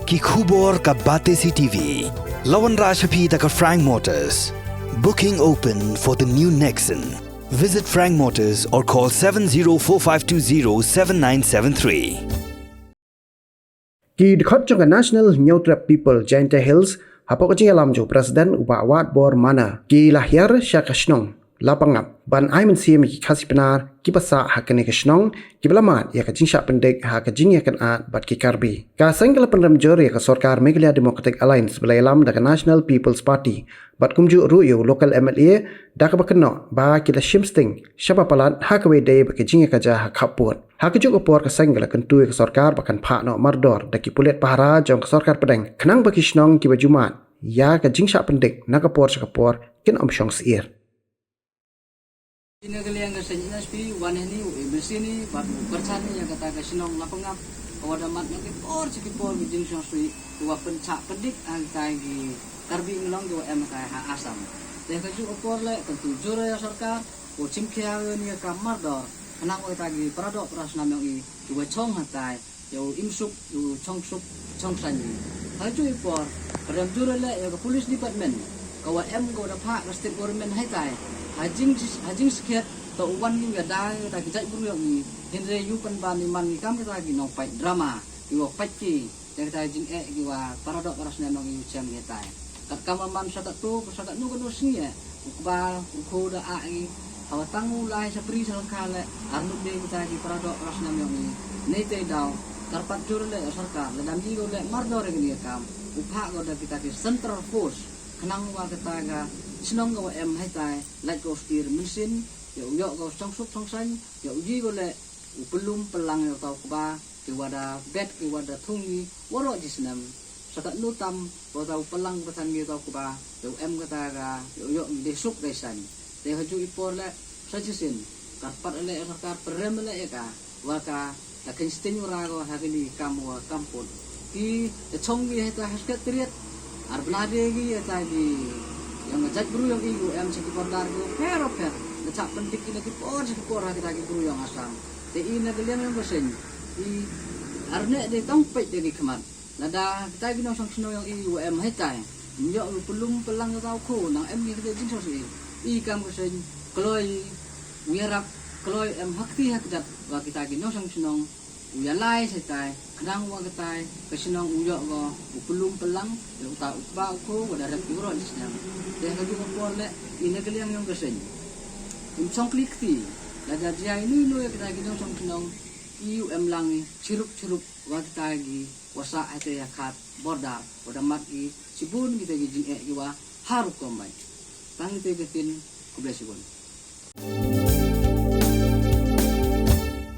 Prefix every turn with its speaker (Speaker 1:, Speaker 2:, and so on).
Speaker 1: Ki khubor ka Bate CTV. Lawan Rashapi taka Frank Motors. Booking open for the new Nexon. Visit Frank Motors or call 7045207973.
Speaker 2: Ki dekat juga National Neutral People Giant Hills, apa kerja alam jo Presiden uba awat bor mana. Ki lahir syakashnong, lapangap, ban aimen siam ki kasih benar, ki basa hakane kashnong, ki belamat ya kajing syak pendek hakajing ya kan at bat ki karbi. Ka senggala pendam jor ya ka Sorkar Meghalaya Democratic Alliance belai alam daga National People's Party, bat kumju ruyo local MLA dak bakeno ba kita shimsting siapa palat hakawe day bakajing ya kaja hakaput. Hakajuk opor ka senggala kentu ka Sorkar bakan pakno mardor daki pulet pahara jong ka Sorkar pedeng kenang baki shnong ki bajumat ya kajing syak pendek nakapor sakapor kin omsyong siir.
Speaker 3: Ini kalian kesini naspi waneh ni bersih ni baru bercani yang kata kesinong lapangap kawadah mat nanti por bijing sosui dua pencak pedik antai di karbi ngelong dua MKH asam. Deh kaju opor le tentu jure ya Sorkar o cimkia ni kamar dor kenang o tagi paradok peras namang i dua chong hatai yo imsuk yo chong sanyi. Kaju opor kadam jure le ya police department kawa kawa dapat state government hatai. Hajing sekiat to uwan ni ada ta kijai buru yang ni henre yu pan ban ni man ni kam kita lagi no pai drama yu pai ki yang kita jing giwa paradok paras na nong yu cem kita kat kam man sakat nu ko sing ya ukbal ko da ai hawatang ulai sapri salkale arnu de kita di paradok paras na nong ni te daw karpat jur le Sorkar le dam ji go le mardor ni kam upha go da kita di central force kenang wa kita ga sinong go hai tai like go steer mesin yo go song san yo ji go le upelum pelang yo tau ba ki wada bet ki wada thungi woro jisnam sakat nutam wo tau pelang pesan gi tau ba yo kata ga yo desuk desan de haju ipor le sajisin karpat le Sorkar perem le ka waka lakin stinura go hakini kamwa kampun ki chongi hai ta haskat triat ar blade gi ta di yang ngajak buru yang ibu segi pordar go pero ngajak pendik ini segi por hati lagi buru yang asam te ina kalian yang besen I arne de tongpet de kemat nada kita gino sang sino yang ibu hetai nyo pelum pelang tau ko nang kita jing sosi I kam besen kloi wirap kloi hakti hakdat wa kita gino sang sino uyalai setai kenang wa ketai kesinong uyok go pelum pelang uta ba ko wada rep uro disna de kaju ko le ina kalian yang kesen song klikti la dia ini no ya kita gino song sinong iu langi cirup wa kita gi wasa ate ya kat bordar wada mat gi sibun kita gi jing giwa haruk kombai tang te getin kublesibun